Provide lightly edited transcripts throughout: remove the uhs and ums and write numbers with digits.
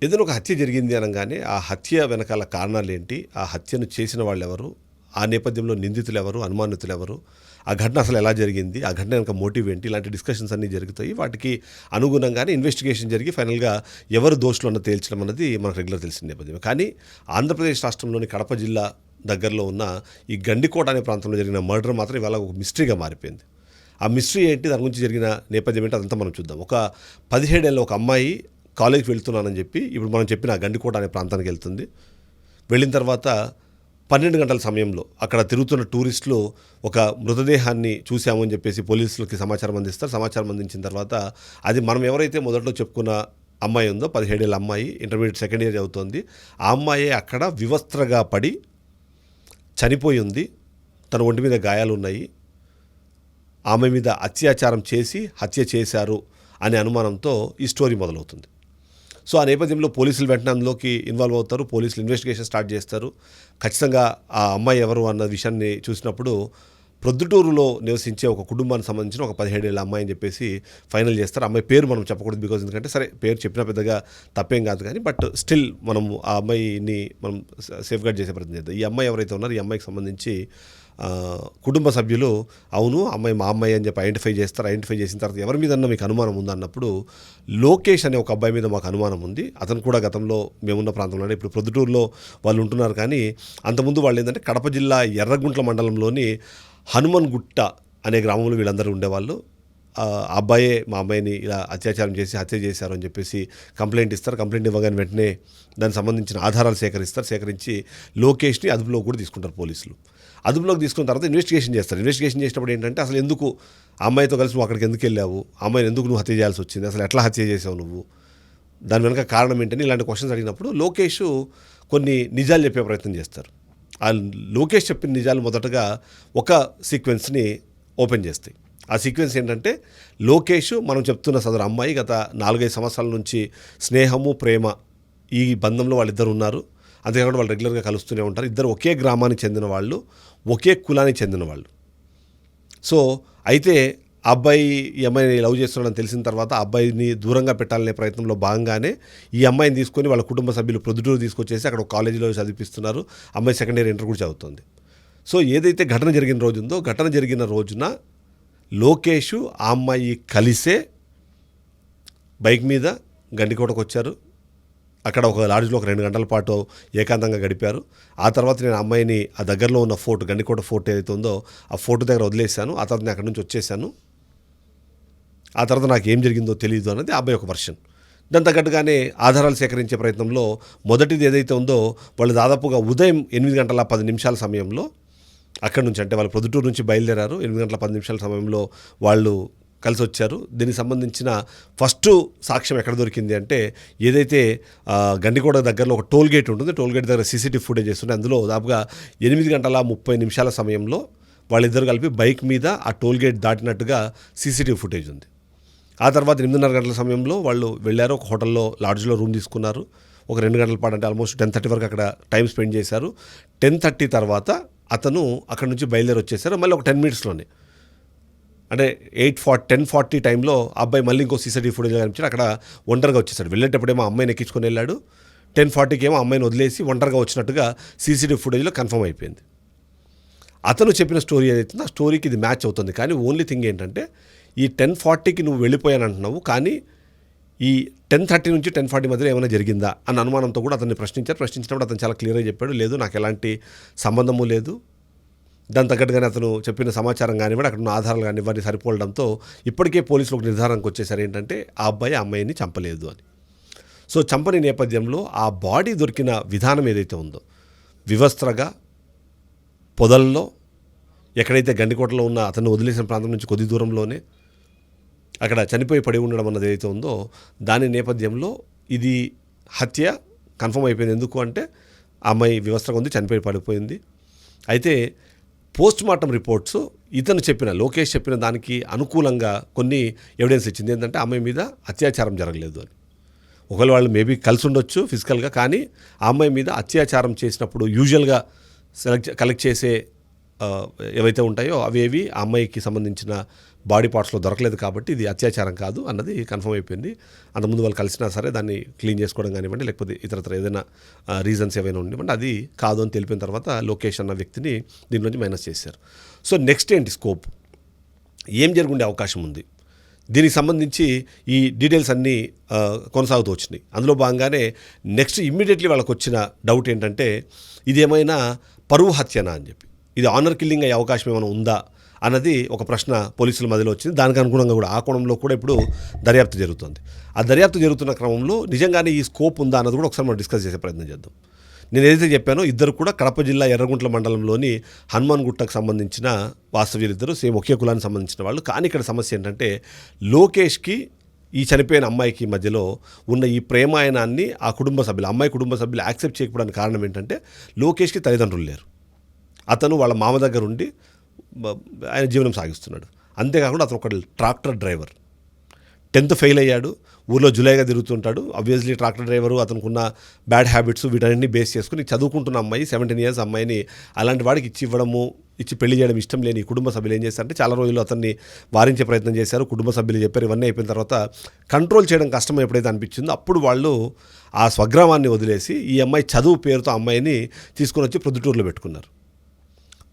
ఏదైనా ఒక హత్య జరిగింది అనగానే ఆ హత్య వెనకాల కారణాలేంటి, ఆ హత్యను చేసిన వాళ్ళెవరు, ఆ నేపథ్యంలో నిందితులెవరు, అనుమానితులెవరు, ఆ ఘటన అసలు ఎలా జరిగింది, ఆ ఘటన వెనక మోటివ్ ఏంటి, ఇలాంటి డిస్కషన్స్ అన్నీ జరుగుతాయి. వాటికి అనుగుణంగానే ఇన్వెస్టిగేషన్ జరిగి ఫైనల్గా ఎవరు దోషులు అన్న తేల్చడం అన్నది మనకు రెగ్యులర్ తెలిసిన నేపథ్యం. కానీ ఆంధ్రప్రదేశ్ రాష్ట్రంలోని కడప జిల్లా దగ్గరలో ఉన్న ఈ గండికోట అనే ప్రాంతంలో జరిగిన మర్డర్ మాత్రం ఇవాళ ఒక మిస్టరీగా మారిపోయింది. ఆ మిస్టరీ ఏంటి, దాని గురించి జరిగిన నేపథ్యం ఏంటి, అదంతా మనం చూద్దాం. ఒక 17 ఏళ్ళ ఒక అమ్మాయి కాలేజ్కి వెళ్తున్నానని చెప్పి ఇప్పుడు మనం చెప్పిన గండికోట అనే ప్రాంతానికి వెళ్తుంది. వెళ్ళిన తర్వాత 12 గంటల సమయంలో అక్కడ తిరుగుతున్న టూరిస్టులు ఒక మృతదేహాన్ని చూసామని చెప్పేసి పోలీసులకి సమాచారం అందిస్తారు. సమాచారం అందించిన తర్వాత అది మనం ఎవరైతే మొదట్లో చెప్పుకున్న అమ్మాయి ఉందో 17 ఏళ్ళ అమ్మాయి, ఇంటర్మీడియట్ సెకండ్ ఇయర్ చదువుతోంది. ఆ అమ్మాయి అక్కడ వివస్త్రగా పడి చనిపోయి ఉంది. తన ఒంటి మీద గాయాలు ఉన్నాయి. ఆమె మీద అత్యాచారం చేసి హత్య చేశారు అనే అనుమానంతో ఈ స్టోరీ మొదలవుతుంది. సో ఆ నేపథ్యంలో పోలీసులు వెంటనే అందులోకి ఇన్వాల్వ్ అవుతారు. పోలీసులు ఇన్వెస్టిగేషన్ స్టార్ట్ చేస్తారు. ఖచ్చితంగా ఆ అమ్మాయి ఎవరు అన్న విషయాన్ని చూసినప్పుడు ప్రొద్దుటూరులో నివసించే ఒక కుటుంబానికి సంబంధించిన ఒక 17 ఏళ్ళ అమ్మాయి అని చెప్పేసి ఫైనల్ చేస్తారు. అమ్మాయి పేరు మనం చెప్పకూడదు, బికాజ్ ఎందుకంటే సరే పేరు చెప్పినా పెద్దగా తప్పేం కాదు, కానీ బట్ స్టిల్ మనం ఆ అమ్మాయిని మనం సేఫ్ గార్డ్ చేసే ప్రయత్నం చేద్దాం. ఈ అమ్మాయి ఎవరైతే ఉన్నారో ఈ అమ్మాయికి సంబంధించి కుటుంబ సభ్యులు అవును అమ్మాయి మా అమ్మాయి అని చెప్పి ఐడెంటిఫై చేస్తారు. ఐడెంటిఫై చేసిన తర్వాత ఎవరి మీదన్నా మీకు అనుమానం ఉందన్నప్పుడు లోకేష్ అనే ఒక అబ్బాయి మీద మాకు అనుమానం ఉంది. అతను కూడా గతంలో మేమున్న ప్రాంతంలోనే ఇప్పుడు ప్రొద్దుటూరులో వాళ్ళు ఉంటున్నారు. కానీ అంతకుముందు వాళ్ళు ఏంటంటే కడప జిల్లా ఎర్రగుంట్ల మండలంలోని హనుమన్ గుట్ట అనే గ్రామంలో వీళ్ళందరూ ఉండేవాళ్ళు. ఆ అబ్బాయే మా అమ్మాయిని ఇలా అత్యాచారం చేసి హత్య చేశారు అని చెప్పేసి కంప్లైంట్ ఇస్తారు. కంప్లైంట్ ఇవ్వగానే వెంటనే దానికి సంబంధించిన ఆధారాలు సేకరిస్తారు. సేకరించి లోకేష్ని అదుపులో కూడా తీసుకుంటారు పోలీసులు. అదుపులోకి తీసుకున్న తర్వాత ఇన్వెస్టిగేషన్ చేస్తారు. ఇన్వెస్టిగేషన్ చేసినప్పుడు ఏంటంటే అసలు ఎందుకు ఆ అమ్మాయితో కలిసి నువ్వు అక్కడికి ఎందుకు వెళ్ళావు, ఆ అమ్మాయిని ఎందుకు నువ్వు హత్య చేయాల్సి వచ్చింది, అసలు ఎట్లా హత్య చేసావు నువ్వు, దాని వెనక కారణం ఏంటని ఇలాంటి క్వశ్చన్స్ అడిగినప్పుడు లోకేష్ కొన్ని నిజాలు చెప్పే ప్రయత్నం చేస్తారు. ఆ లోకేష్ చెప్పిన నిజాలు మొదటగా ఒక సీక్వెన్స్ని ఓపెన్ చేస్తాయి. ఆ సీక్వెన్స్ ఏంటంటే లోకేష్ మనం చెప్తున్న సదరు అమ్మాయి గత 4-5 సంవత్సరాల నుంచి స్నేహము ప్రేమ ఈ బంధంలో వాళ్ళిద్దరు ఉన్నారు. అంతేకాకుండా వాళ్ళు రెగ్యులర్గా కలుస్తూనే ఉంటారు. ఇద్దరు ఒకే గ్రామానికి చెందిన వాళ్ళు, ఒకే కులానికి చెందిన వాళ్ళు. సో అయితే ఆ అబ్బాయి ఈ అమ్మాయిని లవ్ చేస్తున్నాడని తెలిసిన తర్వాత ఆ అబ్బాయిని దూరంగా పెట్టాలనే ప్రయత్నంలో భాగంగానే ఈ అమ్మాయిని తీసుకొని వాళ్ళ కుటుంబ సభ్యులు ప్రొద్దుటూరు తీసుకొచ్చేసి అక్కడ ఒక కాలేజీలో చదివిస్తున్నారు. అమ్మాయి సెకండ్ ఇయర్ ఇంటర్ కూడా చదువుతుంది. సో ఏదైతే ఘటన జరిగిన రోజు ఉందో ఘటన జరిగిన రోజున లోకేష్ ఆ అమ్మాయి కలిసే బైక్ మీద గండికోటకు వచ్చారు. అక్కడ ఒక లాడ్జ్లో ఒక 2 గంటల పాటు ఏకాంతంగా గడిపారు. ఆ తర్వాత నేను అమ్మాయిని ఆ దగ్గరలో ఉన్న ఫోర్ట్ గండికోట ఫోర్ట్ ఏదైతే ఉందో ఆ ఫోర్ట్ దగ్గర వదిలేశాను. ఆ తర్వాత నేను అక్కడి నుంచి వచ్చేసాను. ఆ తర్వాత నాకు ఏం జరిగిందో తెలియదు అన్నది ఆ అబ్బాయి ఒక వర్షన్. దాని తగ్గట్టుగానే ఆధారాలు సేకరించే ప్రయత్నంలో మొదటిది ఏదైతే ఉందో వాళ్ళు దాదాపుగా ఉదయం 8:10 సమయంలో అక్కడి నుంచి అంటే వాళ్ళు ప్రొద్దుటూరు నుంచి బయలుదేరారు. 8:10 సమయంలో వాళ్ళు కలిసి వచ్చారు. దీనికి సంబంధించిన ఫస్ట్ సాక్ష్యం ఎక్కడ దొరికింది అంటే ఏదైతే గండికోట దగ్గరలో ఒక టోల్ గేట్ ఉంటుంది. టోల్ గేట్ దగ్గర సీసీటీవీ ఫుటేజెస్ ఉన్నాయి. అందులో దాదాపుగా 8:30 సమయంలో వాళ్ళిద్దరు కలిపి బైక్ మీద ఆ టోల్ గేట్ దాటినట్టుగా సీసీటీవీ ఫుటేజ్ ఉంది. ఆ తర్వాత 8:30 సమయంలో వాళ్ళు వెళ్ళారు. ఒక హోటల్లో లాడ్జ్లో రూమ్ తీసుకున్నారు. ఒక 2 గంటల పాటు అంటే ఆల్మోస్ట్ 10:30 వరకు అక్కడ టైం స్పెండ్ చేశారు. 10:30 తర్వాత అతను అక్కడ నుంచి బయలుదేరి వచ్చేసారు. మళ్ళీ ఒక 10 మినిట్స్లోనే అంటే 10:40 టైంలో అబ్బాయి మళ్ళీ ఇంకో సీసీటీవీ ఫుటేజ్ కనిపించాడు. అక్కడ ఒంటరిగా వచ్చేసాడు. వెళ్ళేటప్పుడేమో అమ్మాయిని ఎక్కించుకొని వెళ్ళాడు. 10:40కి ఏమో అమ్మాయిని వదిలేసి ఒంటరిగా వచ్చినట్టుగా సీసీటీవీ ఫుటేజ్లో కన్ఫర్మ్ అయిపోయింది. అతను చెప్పిన స్టోరీ ఏదైతుందో ఆ స్టోరీకి ఇది మ్యాచ్ అవుతుంది. కానీ ఓన్లీ థింగ్ ఏంటంటే ఈ 10:40కి నువ్వు వెళ్ళిపోయానంటున్నావు, కానీ ఈ 10:30 నుంచి 10:40 మధ్యలో ఏమైనా జరిగిందా అన్న అనుమానంతో కూడా అతన్ని ప్రశ్నించినప్పుడు అతను చాలా క్లియర్గా చెప్పాడు, లేదు నాకు ఎలాంటి సంబంధము లేదు. దాని తగ్గట్టుగానే అతను చెప్పిన సమాచారం కానివ్వండి, అక్కడ ఉన్న ఆధారాలు కానివ్వండి సరిపోవడంతో ఇప్పటికే పోలీసులు ఒక నిర్ధారణకు వచ్చేసారు ఏంటంటే ఆ అబ్బాయి ఆ అమ్మాయిని చంపలేదు అని. సో చంపని నేపథ్యంలో ఆ బాడీ దొరికిన విధానం ఏదైతే ఉందో వివస్త్రగా పొదల్లో ఎక్కడైతే గండికోటలో ఉన్న అతను వదిలేసిన ప్రాంతం నుంచి కొద్ది దూరంలోనే అక్కడ చనిపోయి పడి ఉండడం అన్నది ఏదైతే ఉందో దాని నేపథ్యంలో ఇది హత్య కన్ఫర్మ్ అయిపోయింది. ఎందుకు అంటే ఆ అమ్మాయి వివస్త్రగా ఉంది, చనిపోయి పడిపోయింది. అయితే పోస్ట్ మార్టం రిపోర్ట్స్ ఇతను చెప్పిన లోకేష్ చెప్పిన దానికి అనుకూలంగా కొన్ని ఎవిడెన్స్ ఇచ్చింది. ఏంటంటే అమ్మాయి మీద అత్యాచారం జరగలేదు అని. ఒకవేళ వాళ్ళు మేబీ కలిసి ఉండొచ్చు ఫిజికల్గా, కానీ ఆ అమ్మాయి మీద అత్యాచారం చేసినప్పుడు యూజువల్గా కలెక్ట్ చేసే ఏవైతే ఉంటాయో అవేవి ఆ అమ్మాయికి సంబంధించిన బాడీ పార్ట్స్లో దొరకలేదు కాబట్టి ఇది అత్యాచారం కాదు అన్నది కన్ఫర్మ్ అయిపోయింది. అంతకుముందు వాళ్ళు కలిసినా సరే దాన్ని క్లీన్ చేసుకోవడం కానివ్వండి, లేకపోతే ఇతరత్ర ఏదైనా రీజన్స్ ఏవైనా ఉండేవంటే అది కాదు అని తెలిపిన తర్వాత లోకేష్ అన్న వ్యక్తిని దీనిలోంచి మైనస్ చేశారు. సో నెక్స్ట్ ఏంటి స్కోప్, ఏం జరుగుండే అవకాశం ఉంది, దీనికి సంబంధించి ఈ డీటెయిల్స్ అన్నీ కొనసాగుతూ వచ్చినాయి. అందులో భాగంగానే నెక్స్ట్ ఇమ్మీడియట్లీ వాళ్ళకు వచ్చిన డౌట్ ఏంటంటే ఇదేమైనా పరువు హత్యనా అని చెప్పి, ఇది ఆనర్ కిల్లింగ్ అయ్యే అవకాశం ఏమైనా ఉందా అన్నది ఒక ప్రశ్న పోలీసుల మధ్యలో వచ్చింది. దానికి అనుగుణంగా కూడా ఆ కోణంలో కూడా ఇప్పుడు దర్యాప్తు జరుగుతుంది. ఆ దర్యాప్తు జరుగుతున్న క్రమంలో నిజంగానే ఈ స్కోప్ ఉందా అన్నది కూడా ఒకసారి మనం డిస్కస్ చేసే ప్రయత్నం చేద్దాం. నేను ఏదైతే చెప్పానో ఇద్దరు కూడా కడప జిల్లా ఎర్రగుంట్ల మండలంలోని హనుమాన్ గుట్టకు సంబంధించిన వాస్తవ్యులిద్దరూ సేమ్ ఒకే కులానికి సంబంధించిన వాళ్ళు. కానీ ఇక్కడ సమస్య ఏంటంటే లోకేష్కి ఈ చనిపోయిన అమ్మాయికి మధ్యలో ఉన్న ఈ ప్రేమాయణాన్ని ఆ కుటుంబ సభ్యులు, అమ్మాయి కుటుంబ సభ్యులు యాక్సెప్ట్ చేయకపోవడానికి కారణం ఏంటంటే లోకేష్కి తల్లిదండ్రులు లేరు. అతను వాళ్ళ మామ దగ్గర ఉండి ఆయన జీవనం సాగిస్తున్నాడు. అంతేకాకుండా అతను ఒక ట్రాక్టర్ డ్రైవర్, 10th ఫెయిల్ అయ్యాడు, ఊర్లో జులైగా తిరుగుతుంటాడు. ఆబ్వియస్లీ ట్రాక్టర్ డ్రైవరు, అతనుకున్న బ్యాడ్ హ్యాబిట్స్ వీటన్నింటినీ బేస్ చేసుకుని చదువుకుంటున్న అమ్మాయి 17 years అమ్మాయిని అలాంటి వాడికి ఇచ్చి పెళ్లి చేయడం ఇష్టం లేని కుటుంబ సభ్యులు ఏం చేస్తారంటే చాలా రోజులు అతన్ని వారించే ప్రయత్నం చేశారు. కుటుంబ సభ్యులు చెప్పారు. ఇవన్నీ అయిపోయిన తర్వాత కంట్రోల్ చేయడం కష్టం ఎప్పుడైతే అనిపించిందో అప్పుడు వాళ్ళు ఆ స్వగ్రామాన్ని వదిలేసి ఈ అమ్మాయి చదువు పేరుతో అమ్మాయిని తీసుకొని వచ్చి ప్రొద్దుటూరులో పెట్టుకున్నారు.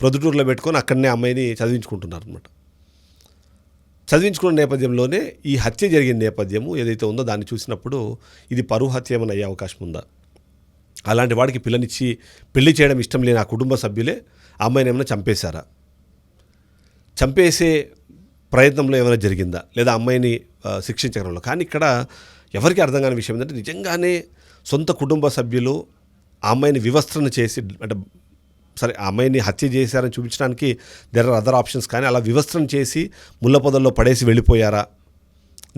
ప్రొద్దుటూరులో పెట్టుకొని అక్కడనే అమ్మాయిని చదివించుకుంటున్నారు అనమాట. చదివించుకున్న నేపథ్యంలోనే ఈ హత్య జరిగిన నేపథ్యము ఏదైతే ఉందో దాన్ని చూసినప్పుడు ఇది పరువు హత్య ఏమైనా అయ్యే అవకాశం ఉందా, అలాంటి వాడికి పిల్లనిచ్చి పెళ్లి చేయడం ఇష్టం లేని ఆ కుటుంబ సభ్యులే ఆ అమ్మాయిని ఏమైనా చంపేశారా, చంపేసే ప్రయత్నంలో ఏమైనా జరిగిందా, లేదా అమ్మాయిని శిక్షించడంలో. కానీ ఇక్కడ ఎవరికి అర్థం కాని విషయం ఏంటంటే నిజంగానే సొంత కుటుంబ సభ్యులు ఆ అమ్మాయిని వివస్త్రణ చేసి, అంటే సరే ఆ అమ్మాయిని హత్య చేశారని చూపించడానికి దేర్ ఆర్ అదర్ ఆప్షన్స్, కానీ అలా వివస్త్రం చేసి ముళ్ళ పొదల్లో పడేసి వెళ్ళిపోయారా,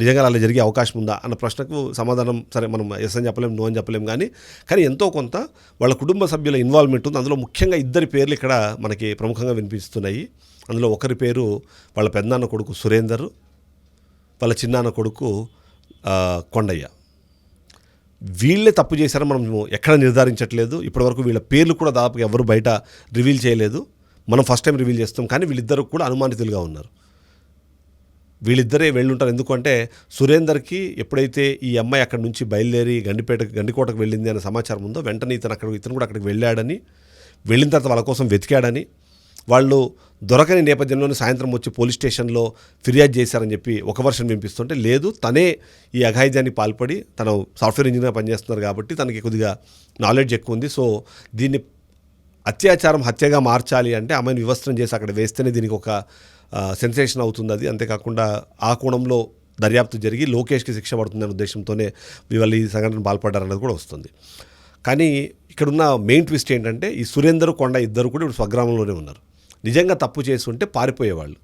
నిజంగా అలా జరిగే అవకాశం ఉందా అన్న ప్రశ్నకు సమాధానం సరే మనం ఎస్ అని చెప్పలేం, నో అని చెప్పలేం. కానీ ఎంతో కొంత వాళ్ళ కుటుంబ సభ్యుల ఇన్వాల్వ్మెంట్ ఉంది. అందులో ముఖ్యంగా ఇద్దరి పేర్లు ఇక్కడ మనకి ప్రముఖంగా వినిపిస్తున్నాయి. అందులో ఒకరి పేరు వాళ్ళ పెద్దనాన్న కొడుకు సురేందర్, వాళ్ళ చిన్నాన్న కొడుకు కొండయ్య. వీళ్ళే తప్పు చేశారని మనం ఎక్కడ నిర్ధారించట్లేదు. ఇప్పటివరకు వీళ్ళ పేర్లు కూడా దాదాపుగా ఎవరు బయట రివీల్ చేయలేదు. మనం ఫస్ట్ టైం రివీల్ చేస్తాం. కానీ వీళ్ళిద్దరు కూడా అనుమానితులుగా ఉన్నారు. వీళ్ళిద్దరే వెళ్ళుంటారు. ఎందుకంటే సురేందర్కి ఎప్పుడైతే ఈ అమ్మాయి అక్కడి నుంచి బయలుదేరి గండికోటకు వెళ్ళింది అనే సమాచారం ఉందో వెంటనే ఇతను కూడా అక్కడికి వెళ్ళాడని, వెళ్ళిన తర్వాత వాళ్ళ కోసం వెతికాడని, వాళ్ళు దొరకని నేపథ్యంలోనే సాయంత్రం వచ్చి పోలీస్ స్టేషన్లో ఫిర్యాదు చేశారని చెప్పి ఒక వర్షన్ వినిపిస్తుంటే, లేదు తనే ఈ అఘాయిత్యానికి పాల్పడి, తను సాఫ్ట్వేర్ ఇంజనీర్గా పనిచేస్తున్నారు కాబట్టి తనకి కొద్దిగా నాలెడ్జ్ ఎక్కువ ఉంది, సో దీన్ని అత్యాచారం హత్యగా మార్చాలి అంటే అమ్మాయిని వివస్త్రం చేసి అక్కడ వేస్తేనే దీనికి ఒక సెన్సేషన్ అవుతుంది. అది అంతేకాకుండా ఆ కోణంలో దర్యాప్తు జరిగి లోకేష్కి శిక్ష పడుతుందనే ఉద్దేశంతోనే వీళ్ళు ఈ సంఘటన పాల్పడ్డారన్నది కూడా వస్తుంది. కానీ ఇక్కడున్న మెయిన్ ట్విస్ట్ ఏంటంటే ఈ సురేందర్ కొండ ఇద్దరు కూడా ఇప్పుడు స్వగ్రామంలోనే ఉన్నారు. నిజంగా తప్పు చేసి ఉంటే పారిపోయేవాళ్ళు,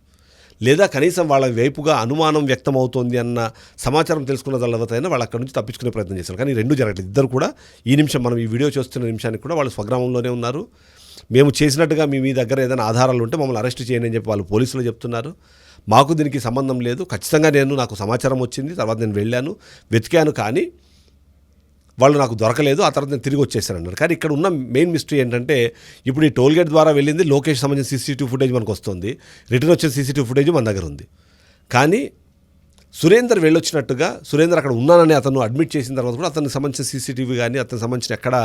లేదా కనీసం వాళ్ళ వైపుగా అనుమానం వ్యక్తం అవుతోంది అన్న సమాచారం తెలుసుకున్న తర్వాతైనా వాళ్ళు అక్కడి నుంచి తప్పించుకునే ప్రయత్నం చేశారు. కానీ రెండు జరగట్లేదు. ఇద్దరు కూడా ఈ నిమిషం మనం ఈ వీడియో చూస్తున్న నిమిషానికి కూడా వాళ్ళు స్వగ్రామంలోనే ఉన్నారు. మేము చేసినట్టుగా మీ దగ్గర ఏదైనా ఆధారాలు ఉంటే మమ్మల్ని అరెస్ట్ చేయండి అని చెప్పి వాళ్ళు పోలీసులు చెప్తున్నారు. మాకు దీనికి సంబంధం లేదు, ఖచ్చితంగా నాకు సమాచారం వచ్చింది, తర్వాత నేను వెళ్ళాను, వెతికాను, కానీ వాళ్ళు నాకు దొరకలేదు, ఆ తర్వాత నేను తిరిగి వచ్చేసాను. కానీ ఇక్కడ ఉన్న మెయిన్ మిస్టరీ ఏంటంటే ఇప్పుడు ఈ టోల్గేట్ ద్వారా వెళ్ళింది లోకేష్ సంబంధించిన సీసీటీవీ ఫుటేజ్ మనకు వస్తుంది, రిటర్న్ వచ్చిన సీసీటీవీ ఫుటేజ్ మన దగ్గర ఉంది. కానీ సురేందర్ వెళ్ళొచ్చినట్టుగా, సురేందర్ అక్కడ ఉన్నానని అతను అడ్మిట్ చేసిన తర్వాత కూడా అతనికి సంబంధించిన సీసీటీవీ కానీ అతనికి సంబంధించిన ఎక్కడ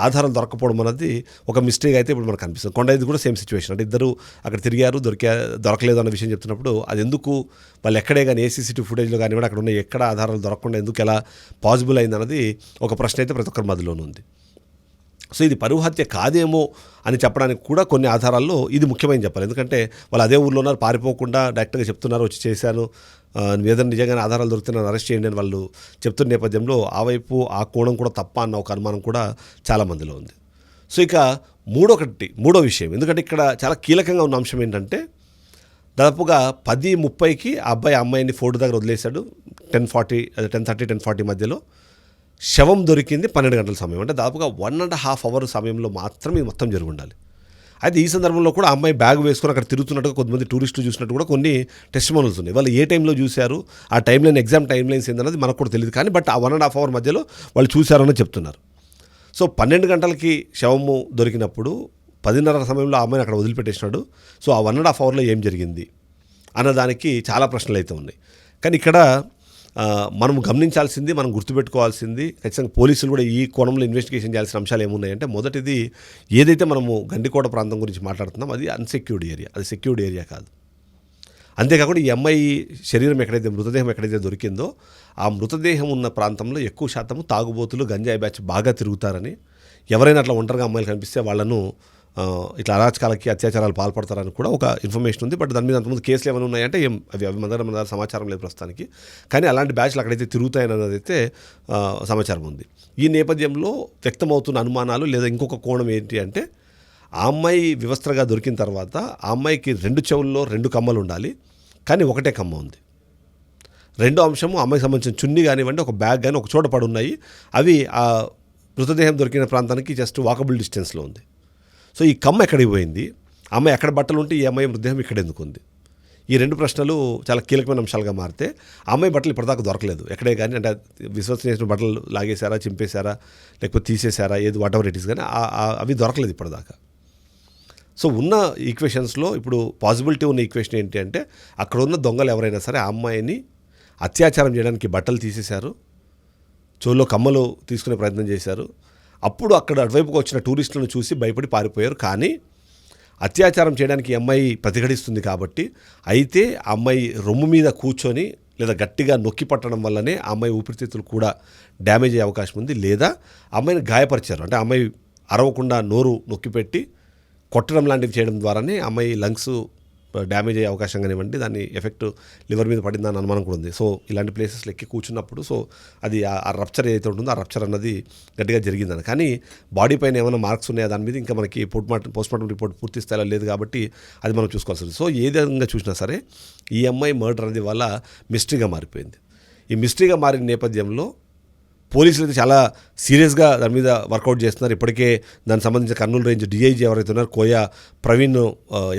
ఆధారాలు దొరకపోవడం అనేది ఒక మిస్టేక్ అయితే ఇప్పుడు మనకు కనిపిస్తుంది. కొండైది కూడా సేమ్ సిచ్యువేషన్, అంటే ఇద్దరు అక్కడ తిరిగారు, దొరకలేదు అన్న విషయం చెప్తున్నప్పుడు అది ఎందుకు వాళ్ళు ఎక్కడే కానీ ఏ సీసీటీవీ ఫుటేజ్లో కానివ్వండి అక్కడ ఉన్న ఎక్కడ ఆధారాలు దొరకకుండా ఎందుకు ఎలా పాసిబుల్ అయిందన్నది ఒక ప్రశ్న అయితే ప్రతి ఒక్కరి మధ్యలోనూ ఉంది. సో ఇది పరువు హత్య కాదేమో అని చెప్పడానికి కూడా కొన్ని ఆధారాల్లో ఇది ముఖ్యమైన చెప్పాలి. ఎందుకంటే వాళ్ళు అదే ఊళ్ళో ఉన్నారు, పారిపోకుండా డైరెక్ట్గా చెప్తున్నారు, వచ్చి చేశాను, ఏదైనా నిజంగానే ఆధారాలు దొరికితే నన్ను అరెస్ట్ చేయండి అని వాళ్ళు చెప్తున్న నేపథ్యంలో ఆ వైపు ఆ కోణం కూడా తప్ప అన్న ఒక అనుమానం కూడా చాలామందిలో ఉంది. సో ఇక మూడో విషయం, ఎందుకంటే ఇక్కడ చాలా కీలకంగా ఉన్న అంశం ఏంటంటే దాదాపుగా 10:30కి ఆ అబ్బాయి అమ్మాయిని ఫోర్ట్ దగ్గర వదిలేశాడు. 10:30 మధ్యలో శవం దొరికింది 12 గంటల సమయం, అంటే దాదాపుగా 1.5 hour సమయంలో మాత్రమే ఇది మొత్తం జరిగి ఉండాలి. అయితే ఈ సందర్భంలో కూడా అమ్మాయి బ్యాగ్ వేసుకొని అక్కడ తిరుగుతున్నట్టుగా కొంతమంది టూరిస్టులు చూసినట్టు కూడా కొన్ని టెస్టిమోనియల్స్ ఉన్నాయి. వాళ్ళు ఏ టైంలో చూశారు, ఆ timeline exam timelines ఏందన్నది మనకు కూడా తెలియదు, కానీ బట్ ఆ 1.5 hour మధ్యలో వాళ్ళు చూశారని చెప్తున్నారు. సో 12 గంటలకి శవము దొరికినప్పుడు 10:30 సమయంలో ఆ అమ్మాయిని అక్కడ వదిలిపెట్టేసినాడు. సో ఆ 1.5 hourలో ఏం జరిగింది, అన్నదానికి చాలా ప్రశ్నలు అయితే ఉన్నాయి. కానీ ఇక్కడ మనం గమనించాల్సింది, మనం గుర్తుపెట్టుకోవాల్సింది, ఖచ్చితంగా పోలీసులు కూడా ఈ కోణంలో ఇన్వెస్టిగేషన్ చేయాల్సిన అంశాలు ఏమున్నాయంటే, మొదటిది ఏదైతే మనము గండికోట ప్రాంతం గురించి మాట్లాడుతున్నాం అది అన్సెక్యూర్డ్ ఏరియా, అది సెక్యూర్డ్ ఏరియా కాదు. అంతేకాకుండా ఈ అమ్మాయి శరీరం ఎక్కడైతే, మృతదేహం ఎక్కడైతే దొరికిందో ఆ మృతదేహం ఉన్న ప్రాంతంలో ఎక్కువ శాతము తాగుబోతులు, గంజాయి బ్యాచ్ బాగా తిరుగుతారని, ఎవరైనా అట్లా ఒంటరిగా అమ్మాయిలు కనిపిస్తే వాళ్ళను ఇట్లా అరాచకాలకి, అత్యాచారాలు పాల్పడతారని కూడా ఒక ఇన్ఫర్మేషన్ ఉంది. బట్ దాని మీద అంతకుముందు కేసులు ఏమైనా ఉన్నాయంటే అవి మన దగ్గర సమాచారం లేదు ప్రస్తుతానికి. కానీ అలాంటి బ్యాచ్లు అక్కడైతే తిరుగుతాయన్నది అయితే సమాచారం ఉంది. ఈ నేపథ్యంలో వ్యక్తమవుతున్న అనుమానాలు లేదా ఇంకొక కోణం ఏంటి అంటే, ఆ అమ్మాయి వివస్త్రగా దొరికిన తర్వాత ఆ అమ్మాయికి 2 చెవుల్లో 2 కమ్మలు ఉండాలి, కానీ ఒకటే కమ్మ ఉంది. రెండో అంశము, అమ్మాయికి సంబంధించిన చున్నీ కానివ్వండి, ఒక బ్యాగ్ కానీ ఒక చోట పడి ఉన్నాయి. అవి ఆ మృతదేహం దొరికిన ప్రాంతానికి జస్ట్ వాకబుల్ డిస్టెన్స్లో ఉంది. సో ఈ కమ్మ ఎక్కడికి పోయింది, అమ్మాయి ఎక్కడ బట్టలు ఉంటే ఈ అమ్మాయి మృతదేహం ఇక్కడ ఎందుకు ఉంది? ఈ 2 ప్రశ్నలు చాలా కీలకమైన అంశాలుగా మారితే, ఆ అమ్మాయి బట్టలు ఇప్పటిదాకా దొరకలేదు ఎక్కడే కానీ. అంటే విశ్వసనీయ బట్టలు లాగేశారా, చింపేశారా, లేకపోతే తీసేశారా, ఏది వాట్ ఎవర్ ఇట్ ఈస్, కానీ అవి దొరకలేదు ఇప్పటిదాకా. సో ఉన్న ఈక్వేషన్స్లో ఇప్పుడు పాసిబిలిటీ ఉన్న ఈక్వేషన్ ఏంటి అంటే, అక్కడ ఉన్న దొంగలు ఎవరైనా సరే ఆ అమ్మాయిని అత్యాచారం చేయడానికి బట్టలు తీసేశారు, చెవుల్లో కమ్మలు తీసుకునే ప్రయత్నం చేశారు. అప్పుడు అక్కడ అటువైపుకి వచ్చిన టూరిస్టులను చూసి భయపడి పారిపోయారు. కానీ అత్యాచారం చేయడానికి అమ్మాయి ప్రతిఘటిస్తుంది కాబట్టి, అయితే ఆ అమ్మాయి రొమ్ము మీద కూర్చొని లేదా గట్టిగా నొక్కి పట్టడం వల్లనే ఆ అమ్మాయి ఊపిరితిత్తులు కూడా డ్యామేజ్ అయ్యే అవకాశం ఉంది. లేదా అమ్మాయిని గాయపరిచారు, అంటే అమ్మాయి అరవకుండా నోరు నొక్కిపెట్టి కొట్టడం లాంటివి చేయడం ద్వారానే అమ్మాయి లంగ్స్ డ్యామేజ్ అయ్యే అవకాశం కానివ్వండి, దాని ఎఫెక్ట్ లివర్ మీద పడిందని అనుమానం కూడా ఉంది. సో ఇలాంటి ప్లేసెస్లో ఎక్కి కూర్చున్నప్పుడు సో అది ఆ రప్చర్ ఏదైతే ఉంటుందో ఆ రప్చర్ అన్నది గట్టిగా జరిగిందని. కానీ బాడీ పైన ఏమైనా మార్క్స్ ఉన్నాయా దాని మీద ఇంకా మనకి పోస్ట్మార్టం రిపోర్ట్ పూర్తి స్థాయిలో లేదు కాబట్టి అది మనం చూసుకోవాల్సి ఉంది. సో ఏ విధంగా చూసినా సరే ఈ అమ్మాయి మర్డర్ అనేది వల్ల మిస్టరీగా మారిపోయింది. ఈ మిస్టరీగా మారిన నేపథ్యంలో పోలీసులు అయితే చాలా సీరియస్గా దాని మీద వర్కౌట్ చేస్తున్నారు. ఇప్పటికే దానికి సంబంధించిన కర్నూలు రేంజ్ డిఐజీ ఎవరైతే ఉన్నారో కోయా ప్రవీణ్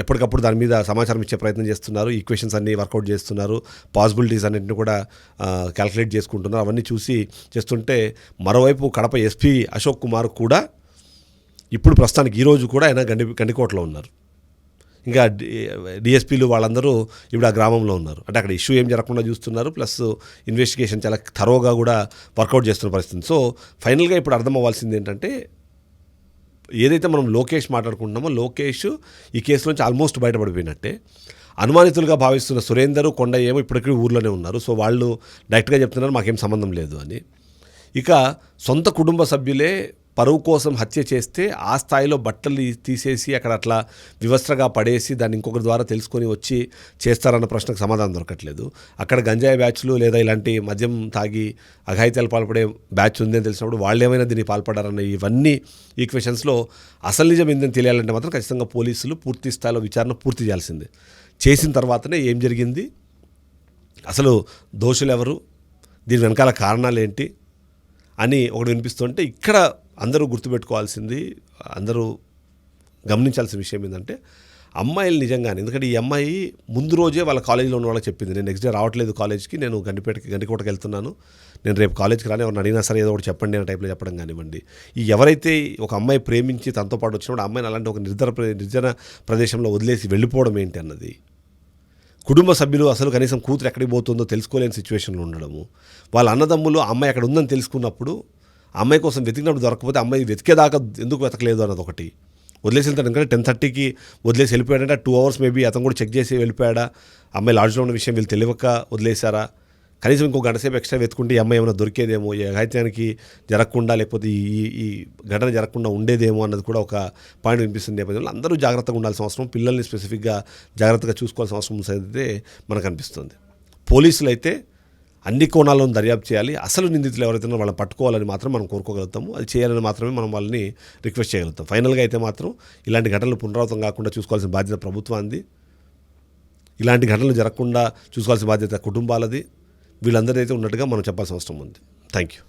ఎప్పటికప్పుడు దాని మీద సమాచారం ఇచ్చే ప్రయత్నం చేస్తున్నారు. ఈక్వేషన్స్ అన్నీ వర్కౌట్ చేస్తున్నారు, పాసిబిలిటీస్ అన్నింటిని కూడా క్యాల్కులేట్ చేసుకుంటున్నారు. అవన్నీ చూసి చేస్తుంటే మరోవైపు కడప ఎస్పీ అశోక్ కుమార్ కూడా ఇప్పుడు ప్రస్తుతానికి ఈరోజు కూడా ఆయన గండికోటలో ఉన్నారు. ఇంకా డిఎస్పీలు వాళ్ళందరూ ఇప్పుడు ఆ గ్రామంలో ఉన్నారు. అంటే అక్కడ ఇష్యూ ఏం జరగకుండా చూస్తున్నారు, ప్లస్ ఇన్వెస్టిగేషన్ చాలా థరోగా కూడా వర్కౌట్ చేస్తున్న పరిస్థితి. సో ఫైనల్గా ఇప్పుడు అర్థం అవ్వాల్సింది ఏంటంటే, ఏదైతే మనం లోకేష్ మాట్లాడుకుంటున్నామో లోకేష్ ఈ కేసు నుంచి ఆల్మోస్ట్ బయటపడిపోయినట్టే. అనుమానితులుగా భావిస్తున్న సురేందర్, కొండయ్య ఏమో ఇప్పటికీ ఊర్లోనే ఉన్నారు. సో వాళ్ళు డైరెక్ట్గా చెప్తున్నారు మాకేం సంబంధం లేదు అని. ఇక సొంత కుటుంబ సభ్యులే పరువు కోసం హత్య చేస్తే ఆ స్థాయిలో బట్టలు తీసేసి అక్కడ అట్లా వివస్త్రగా పడేసి దాన్ని ఇంకొకరి ద్వారా తెలుసుకొని వచ్చి చేస్తారన్న ప్రశ్నకు సమాధానం దొరకట్లేదు. అక్కడ గంజాయి బ్యాచ్లు లేదా ఇలాంటి మద్యం తాగి అఘాయిత్యాలు పాల్పడే బ్యాచ్ ఉందని తెలిసినప్పుడు వాళ్ళు ఏమైనా దీన్ని పాల్పడారన్న ఇవన్నీ ఈక్వేషన్స్లో అసలు నిజం ఏందని తెలియాలంటే మాత్రం ఖచ్చితంగా పోలీసులు పూర్తి స్థాయిలో విచారణ పూర్తి చేయాల్సిందే. చేసిన తర్వాతనే ఏం జరిగింది, అసలు దోషులు ఎవరు, దీని వెనకాల కారణాలు ఏంటి అని ఒకటి వినిపిస్తుంటే, ఇక్కడ అందరూ గుర్తుపెట్టుకోవాల్సింది, అందరూ గమనించాల్సిన విషయం ఏంటంటే, అమ్మాయిలు నిజంగానే, ఎందుకంటే ఈ అమ్మాయి ముందు రోజే వాళ్ళ కాలేజీలో ఉన్న వాళ్ళకి చెప్పింది, నేను నెక్స్ట్ డే రావట్లేదు కాలేజ్కి, నేను గండికోటకి వెళ్తున్నాను, నేను రేపు కాలేజ్కి రాని, ఎవరిని అడిగినా సరే ఏదో ఒకటి చెప్పండి అనే టైప్లో చెప్పడం కానివ్వండి. ఈ ఎవరైతే ఒక అమ్మాయి ప్రేమించి తనతో పాటు వచ్చినప్పుడు అమ్మాయిని అలాంటి ఒక నిర్జన ప్రదేశంలో వదిలేసి వెళ్ళిపోవడం ఏంటి అన్నది, కుటుంబ సభ్యులు అసలు కనీసం కూతురు ఎక్కడికి పోతుందో తెలుసుకోలేని సిచ్యువేషన్లో ఉండడము, వాళ్ళ అన్నదమ్ములు అమ్మాయి అక్కడ ఉందని తెలుసుకున్నప్పుడు అమ్మాయి కోసం వెతికినప్పుడు దొరకకపోతే అమ్మాయి వెతికేదాకా ఎందుకు వెతకలేదు అన్నది ఒకటి. వదిలేసి వెళ్తాడు, ఎందుకంటే 10:30కి వదిలేసి వెళ్ళిపోయాడంటే 2 hours మేబీ అతను కూడా చెక్ చేసి వెళ్ళిపోయాడా, అమ్మాయి లాడ్జ్లో ఉన్న విషయం వీళ్ళు తెలియక వదిలేశారా, కనీసం ఇంకో గంట సేపు ఎక్స్ట్రా వెతుకుంటే ఈ అమ్మాయి ఏమైనా దొరికేదేమో, ఈ అఘాయిత్యానికి జరగకుండా లేకపోతే ఈ ఘటన జరగకుండా ఉండేదేమో అన్నది కూడా ఒక పాయింట్ వినిపిస్తుంది. నేపథ్యంలో అందరూ జాగ్రత్తగా ఉండాల్సిన అవసరం, పిల్లల్ని స్పెసిఫిక్గా జాగ్రత్తగా చూసుకోవాల్సిన అవసరం అయితే మనకు అనిపిస్తుంది. పోలీసులు అయితే అన్ని కోణాలను దర్యాప్తు చేయాలి, అసలు నిందితులు ఎవరైతే వాళ్ళని పట్టుకోవాలని మాత్రం మనం కోరుకోగలుగుతాము, అది చేయాలని మాత్రమే మనం వాళ్ళని రిక్వెస్ట్ చేయగలుగుతాం. ఫైనల్గా అయితే మాత్రం ఇలాంటి ఘటనలు పునరావృతం కాకుండా చూసుకోవాల్సిన బాధ్యత ప్రభుత్వానికి, ఇలాంటి ఘటనలు జరగకుండా చూసుకోవాల్సిన బాధ్యత కుటుంబాలది. వీళ్ళందరూ అయితే ఉన్నట్టుగా మనం చెప్పాల్సిన అవసరం ఉంది. Thank you.